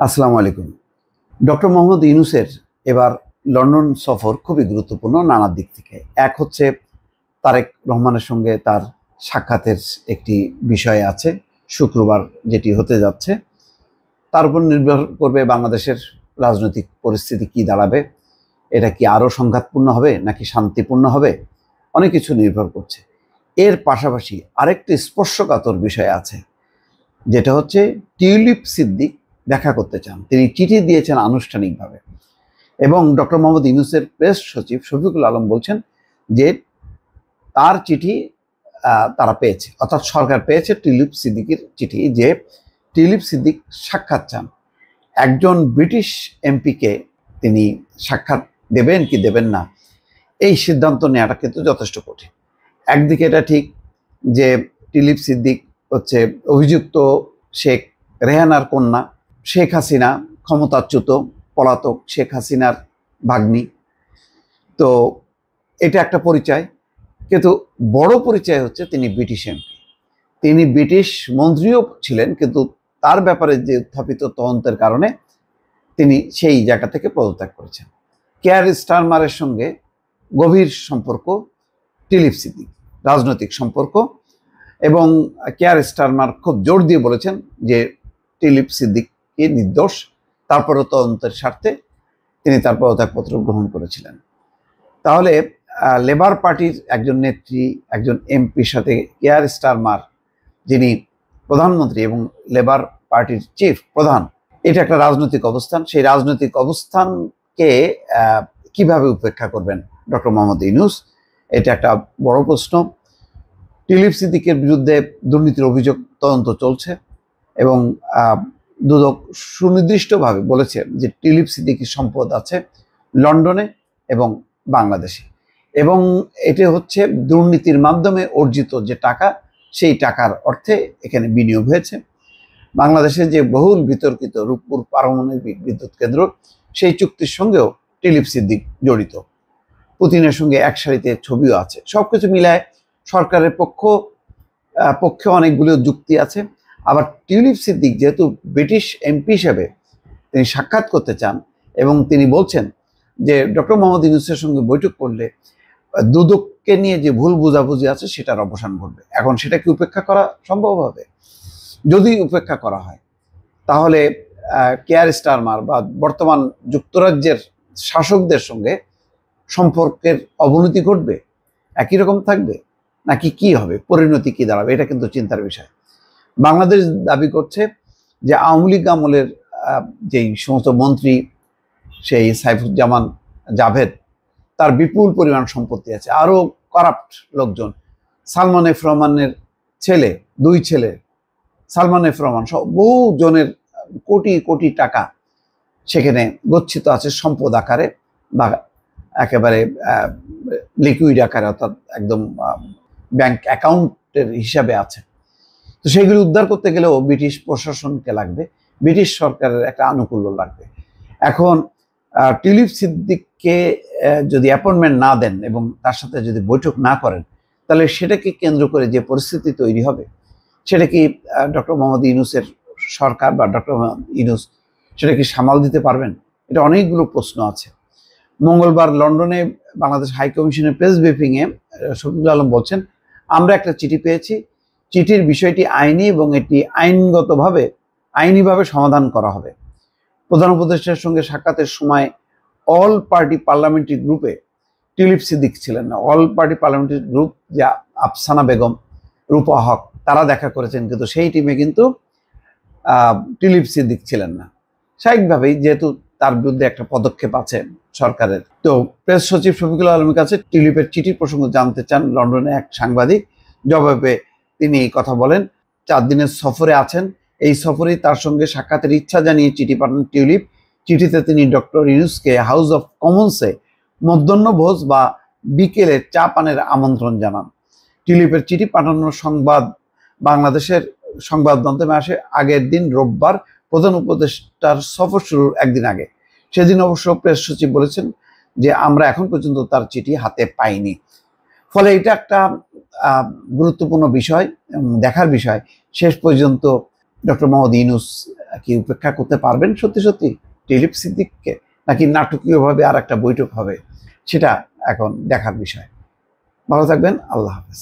আসসালামু আলাইকুম। ডক্টর মোহাম্মদ ইউনূসের এবার লন্ডন সফর খুবই গুরুত্বপূর্ণ নানা দিক থেকে। এক হচ্ছে তারেক রহমানের সঙ্গে তার সাক্ষাতের একটি বিষয় আছে শুক্রবার, যেটি হতে যাচ্ছে। তার উপর নির্ভর করবে বাংলাদেশের রাজনৈতিক পরিস্থিতি কি দাঁড়াবে। এটা কি আরও সংঘাতপূর্ণ হবে নাকি শান্তিপূর্ণ হবে, অনেক কিছু নির্ভর করছে। এর পাশাপাশি আরেকটি স্পর্শকাতর বিষয় আছে, যেটা হচ্ছে টিউলিপ সিদ্দিক দেখা করতে চান। তিনি চিঠি দিয়েছেন আনুষ্ঠানিকভাবে, এবং ডক্টর মোহাম্মদ ইউনূসের প্রেস সচিব শফিকুল আলম বলছেন যে তার চিঠি তারা পেয়েছে, অর্থাৎ সরকার পেয়েছে টিউলিপ সিদ্দিকের চিঠি, যে টিউলিপ সিদ্দিক সাক্ষাৎ চান। একজন ব্রিটিশ এমপিকে তিনি সাক্ষাৎ দেবেন কি দেবেন না, এই সিদ্ধান্ত নেওয়াটা কিন্তু যথেষ্ট কঠিন। একদিকে এটা ঠিক যে টিউলিপ সিদ্দিক হচ্ছে অভিযুক্ত শেখ রেহানার কন্যা, শেখ হাসিনা ক্ষমতাচ্যুত পলাতক শেখ হাসিনার ভাগ্নি, তো এটা একটা পরিচয়। কিন্তু বড় পরিচয় হচ্ছে তিনি ব্রিটিশ এমপি, তিনি ব্রিটিশ মন্ত্রীও ছিলেন, কিন্তু তার ব্যাপারে যে উত্থাপিত তদন্তের কারণে তিনি সেই জায়গা থেকে পদত্যাগ করেছেন। কেয়ার স্টারমারের সঙ্গে গভীর সম্পর্ক টিউলিপ সিদ্দিক, রাজনৈতিক সম্পর্ক, এবং কেয়ার স্টারমার খুব জোর দিয়ে বলেছেন যে টিউলিপ সিদ্দিককে নির্দোষ, তারপরেও তদন্তের স্বার্থে তিনি তার পদত্যাগপত্র গ্রহণ করেছিলেন। তাহলে লেবার পার্টির একজন নেত্রী, একজন এমপির সাথে কেয়ার স্টারমার, যিনি প্রধানমন্ত্রী এবং লেবার পার্টির চিফ প্রধান, এটা একটা রাজনৈতিক অবস্থান। সেই রাজনৈতিক অবস্থানকে কিভাবে উপেক্ষা করবেন ডক্টর মোহাম্মদ ইউনূস, এটা একটা বড় প্রশ্ন। টিউলিপ সিদ্দিকের বিরুদ্ধে দুর্নীতির অভিযোগ তদন্ত চলছে, এবং দুদক সুনির্দিষ্টভাবে বলেছে যে টিউলিপ সিদ্দিকের সম্পদ আছে লন্ডনে এবং বাংলাদেশে, এবং এটি হচ্ছে দুর্নীতির মাধ্যমে অর্জিত যে টাকা, সেই টাকার অর্থে এখানে বিনিয়োগ হয়েছে। বাংলাদেশে যে বহুল বিতর্কিত রূপপুর পারমাণবিক বিদ্যুৎ কেন্দ্র, সেই চুক্তির সঙ্গেও টিউলিপ সিদ্দিক জড়িত। পুতিনের সঙ্গে এক সারিতে ছবিও আছে। সবকিছু মিলায় সরকারের পক্ষে অনেকগুলো যুক্তি আছে। আবার টিউলিপ সিদ্দিক যেহেতু ব্রিটিশ এমপি হিসেবে তিনি সাক্ষাৎ করতে চান, এবং তিনি বলছেন যে ডক্টর মোহাম্মদ ইউনূসের সঙ্গে বৈঠক করলে দুদককে নিয়ে যে ভুল বোঝাবুঝি আছে সেটার অবসান ঘটবে। এখন সেটা কি উপেক্ষা করা সম্ভব হবে? যদি উপেক্ষা করা হয়, তাহলে কেয়ার স্টারমার বা বর্তমান যুক্তরাজ্যের শাসকদের সঙ্গে সম্পর্কের অবনতি ঘটবে, একই রকম থাকবে, নাকি কি হবে, পরিণতি কি দাঁড়াবে, এটা কিন্তু চিন্তার বিষয়। বাংলাদেশ দাবি করছে যে আওয়ামী লীগ আমলের যেই সমস্ত মন্ত্রী, সেই সাইফুজ্জামান জাভেদ, তার বিপুল পরিমাণ সম্পত্তি আছে, আরও কারাপ্ট লোকজন, সালমান এফ রহমানের ছেলে, দুই ছেলে, সালমান এফ রহমান সহ বহু জনের কোটি কোটি টাকা সেখানে গচ্ছিত আছে সম্পদ আকারে বা একেবারে লিকুইড আকারে, অর্থাৎ একদম ব্যাংক অ্যাকাউন্টের হিসাবে আছে। তো সেগুলি উদ্ধার করতে গেলেও ব্রিটিশ প্রশাসনকে লাগবে, ব্রিটিশ সরকারের একটা আনুকূল্য লাগবে। এখন টিউলিপ সিদ্দিককে যদি অ্যাপয়েন্টমেন্ট না দেন এবং তার সাথে যদি বৈঠক না করেন, তাহলে সেটাকে কেন্দ্র করে যে পরিস্থিতি তৈরি হবে, সেটা কি ডক্টর মোহাম্মদ ইউনূসের সরকার বা ডক্টর মোহাম্মদ ইউনূস সেটা কি সামাল দিতে পারবেন? এটা অনেকগুলো প্রশ্ন আছে। মঙ্গলবার লন্ডনে বাংলাদেশ হাই কমিশনের প্রেস ব্রিফিংয়ে শফিকুল আলম বলছেন, আমরা একটা চিঠি পেয়েছি, চিঠির বিষয়টি আইনি এবং এটি আইনিভাবে সমাধান করা হবে। প্রধান উপদেষ্টার সঙ্গে সাক্ষাতের সময় অল পার্টি পার্লামেন্টারি গ্রুপে টিউলিপ সিদ্দিক ছিলেন না। অল পার্টি পার্লামেন্টারি গ্রুপ, যা আফসানা বেগম, রূপা হক, তারা দেখা করেছেন, কিন্তু সেই টিমে কিন্তু টিউলিপ সিদ্দিক ছিলেন না। স্বাভাবিকভাবেই, যেহেতু তার বিরুদ্ধে একটা পদক্ষেপ আছে সরকারের। তো প্রেস সচিব শফিকুল আলমের কাছে টিউলিপের চিঠির প্রসঙ্গ জানতে চান লন্ডনে এক সাংবাদিক। জবাবে তিনি এই কথা বলেন, 4 দিনের সফরে আছেন, এই সফরেই তার সঙ্গে সাক্ষাতের ইচ্ছা জানিয়ে চিঠি পাঠান টিউলিপ। চিঠিতে তিনি ডক্টর ইউনূসকে হাউস অফ কমন্সে মধ্যাহ্নভোজ বা বিকেলে চা পানের আমন্ত্রণ জানান। টিউলিপের চিঠি পাঠানোর সংবাদ বাংলাদেশের সংবাদ মাধ্যমে আসে আগের দিন রোববার, প্রধান উপদেষ্টার সফর শুরুর একদিন আগে। সেদিন অবশ্য প্রেস সচিব বলেছেন যে আমরা এখন পর্যন্ত তার চিঠি হাতে পাইনি। ফলে এটা একটা গুরুত্বপূর্ণ বিষয়, দেখার বিষয় শেষ পর্যন্ত ডক্টর মোহাম্মদ ইউনূস কি উপেক্ষা করতে পারবেন সত্যি সত্যি টিলিপ সিদ্দিককে, নাকি নাটকীয়ভাবে আর একটা বৈঠক হবে, সেটা এখন দেখার বিষয়। ভালো থাকবেন, আল্লাহ হাফেজ।